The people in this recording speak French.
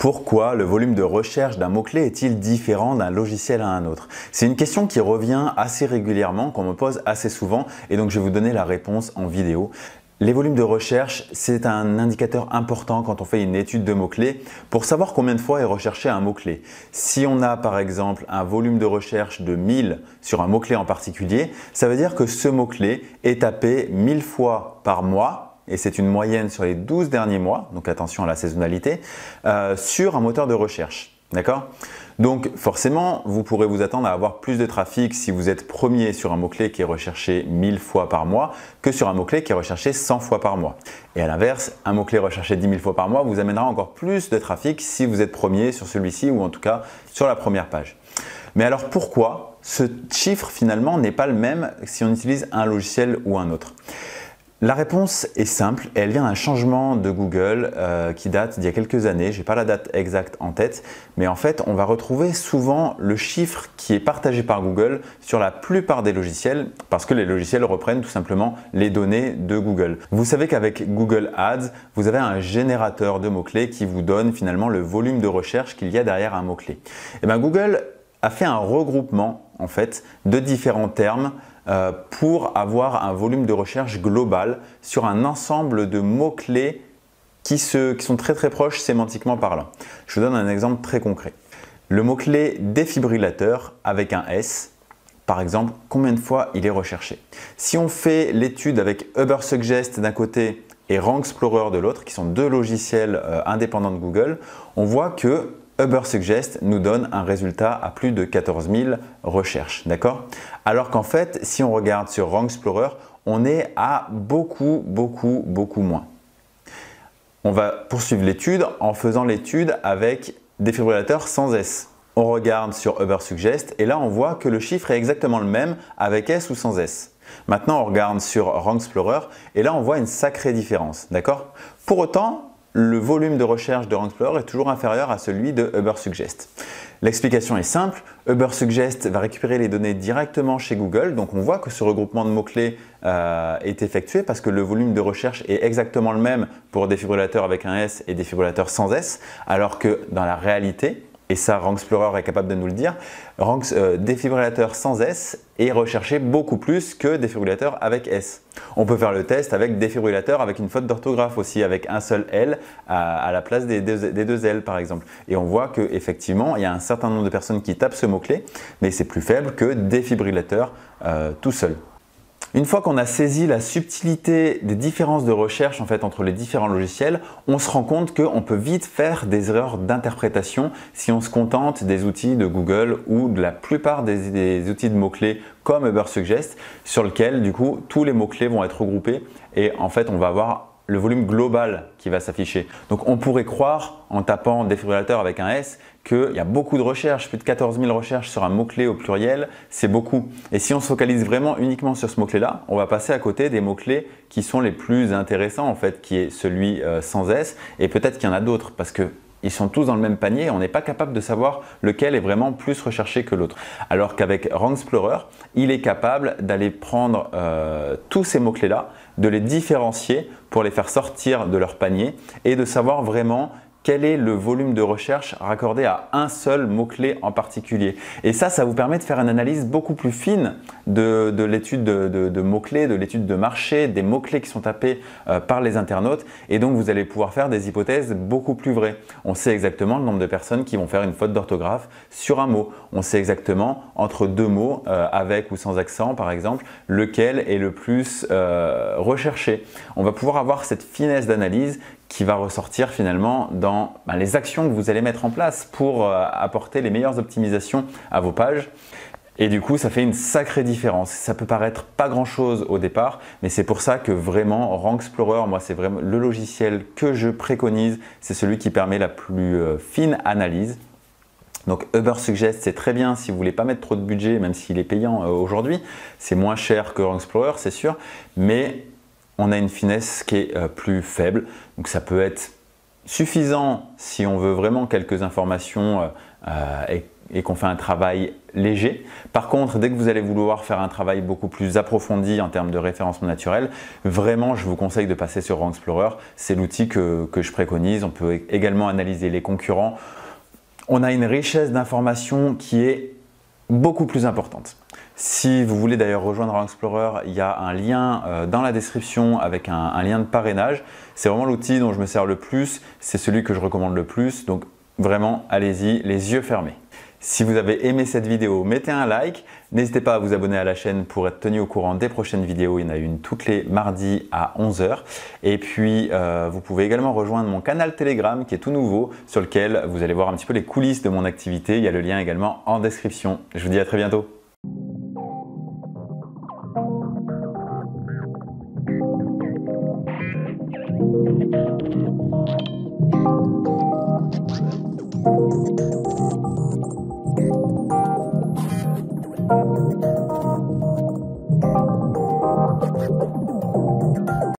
Pourquoi le volume de recherche d'un mot-clé est-il différent d'un logiciel à un autre? C'est une question qui revient assez régulièrement, qu'on me pose assez souvent et donc je vais vous donner la réponse en vidéo. Les volumes de recherche, c'est un indicateur important quand on fait une étude de mots-clés pour savoir combien de fois est recherché un mot-clé. Si on a par exemple un volume de recherche de 1000 sur un mot-clé en particulier, ça veut dire que ce mot-clé est tapé 1000 fois par mois. Et c'est une moyenne sur les 12 derniers mois, donc attention à la saisonnalité, sur un moteur de recherche. D'accord? Donc forcément, vous pourrez vous attendre à avoir plus de trafic si vous êtes premier sur un mot-clé qui est recherché 1000 fois par mois que sur un mot-clé qui est recherché 100 fois par mois. Et à l'inverse, un mot-clé recherché 10 000 fois par mois vous amènera encore plus de trafic si vous êtes premier sur celui-ci ou en tout cas sur la première page. Mais alors pourquoi ce chiffre finalement n'est pas le même si on utilise un logiciel ou un autre? La réponse est simple et elle vient d'un changement de Google qui date d'il y a quelques années. Je n'ai pas la date exacte en tête, mais en fait, on va retrouver souvent le chiffre qui est partagé par Google sur la plupart des logiciels parce que les logiciels reprennent tout simplement les données de Google. Vous savez qu'avec Google Ads, vous avez un générateur de mots-clés qui vous donne finalement le volume de recherche qu'il y a derrière un mot-clé. Et bien Google a fait un regroupement en fait de différents termes pour avoir un volume de recherche global sur un ensemble de mots-clés qui sont très proches sémantiquement parlant. Je vous donne un exemple très concret. Le mot-clé défibrillateur avec un S, par exemple, combien de fois il est recherché? Si on fait l'étude avec Ubersuggest d'un côté et Rank Explorer de l'autre, qui sont deux logiciels indépendants de Google, on voit que Ubersuggest nous donne un résultat à plus de 14 000 recherches, d'accord? Alors qu'en fait, si on regarde sur Rank Explorer, on est à beaucoup moins. On va poursuivre l'étude en faisant l'étude avec défibrillateur sans S. On regarde sur Ubersuggest et là on voit que le chiffre est exactement le même avec S ou sans S. Maintenant on regarde sur Rank Explorer et là on voit une sacrée différence, d'accord? Pour autant, le volume de recherche de Rank Explorer est toujours inférieur à celui de Ubersuggest. L'explication est simple, Ubersuggest va récupérer les données directement chez Google, donc on voit que ce regroupement de mots-clés est effectué parce que le volume de recherche est exactement le même pour défibrillateur avec un S et défibrillateur sans S, alors que dans la réalité, et ça Rank Explorer est capable de nous le dire, défibrillateur sans S est recherché beaucoup plus que défibrillateur avec S. On peut faire le test avec défibrillateur avec une faute d'orthographe aussi, avec un seul L à la place des deux L par exemple. Et on voit qu'effectivement, il y a un certain nombre de personnes qui tapent ce mot-clé, mais c'est plus faible que défibrillateur tout seul. Une fois qu'on a saisi la subtilité des différences de recherche en fait, entre les différents logiciels, on se rend compte qu'on peut vite faire des erreurs d'interprétation si on se contente des outils de Google ou de la plupart des outils de mots-clés comme Ubersuggest sur lequel du coup tous les mots-clés vont être regroupés et en fait on va avoir le volume global qui va s'afficher. Donc on pourrait croire en tapant défibrillateur avec un S qu'il y a beaucoup de recherches, plus de 14 000 recherches sur un mot-clé au pluriel, c'est beaucoup. Et si on se focalise vraiment uniquement sur ce mot-clé-là, on va passer à côté des mots-clés qui sont les plus intéressants en fait, qui est celui sans S et peut-être qu'il y en a d'autres parce que ils sont tous dans le même panier, on n'est pas capable de savoir lequel est vraiment plus recherché que l'autre. Alors qu'avec Rank Explorer, il est capable d'aller prendre tous ces mots-clés-là, de les différencier pour les faire sortir de leur panier et de savoir vraiment quel est le volume de recherche raccordé à un seul mot-clé en particulier. Et ça vous permet de faire une analyse beaucoup plus fine de l'étude de mots-clés, de l'étude de marché, des mots-clés qui sont tapés par les internautes. Et donc, vous allez pouvoir faire des hypothèses beaucoup plus vraies. On sait exactement le nombre de personnes qui vont faire une faute d'orthographe sur un mot. On sait exactement entre deux mots, avec ou sans accent par exemple, lequel est le plus recherché. On va pouvoir avoir cette finesse d'analyse qui va ressortir finalement dans les actions que vous allez mettre en place pour apporter les meilleures optimisations à vos pages. Et du coup, ça fait une sacrée différence. Ça peut paraître pas grand-chose au départ, mais c'est pour ça que vraiment Rank Explorer, moi c'est vraiment le logiciel que je préconise. C'est celui qui permet la plus fine analyse. Donc Ubersuggest, c'est très bien si vous voulez pas mettre trop de budget, même s'il est payant aujourd'hui. C'est moins cher que Rank Explorer, c'est sûr, mais on a une finesse qui est plus faible. Donc ça peut être suffisant si on veut vraiment quelques informations et qu'on fait un travail léger. Par contre, dès que vous allez vouloir faire un travail beaucoup plus approfondi en termes de référencement naturel, vraiment je vous conseille de passer sur Rank Explorer. C'est l'outil que je préconise. On peut également analyser les concurrents. On a une richesse d'informations qui est beaucoup plus importante. Si vous voulez d'ailleurs rejoindre Rank Explorer, il y a un lien dans la description avec un lien de parrainage. C'est vraiment l'outil dont je me sers le plus, c'est celui que je recommande le plus, donc vraiment allez-y les yeux fermés. Si vous avez aimé cette vidéo, mettez un like, n'hésitez pas à vous abonner à la chaîne pour être tenu au courant des prochaines vidéos, il y en a une toutes les mardis à 11 h. Et puis vous pouvez également rejoindre mon canal Telegram qui est tout nouveau, sur lequel vous allez voir un petit peu les coulisses de mon activité, il y a le lien également en description. Je vous dis à très bientôt.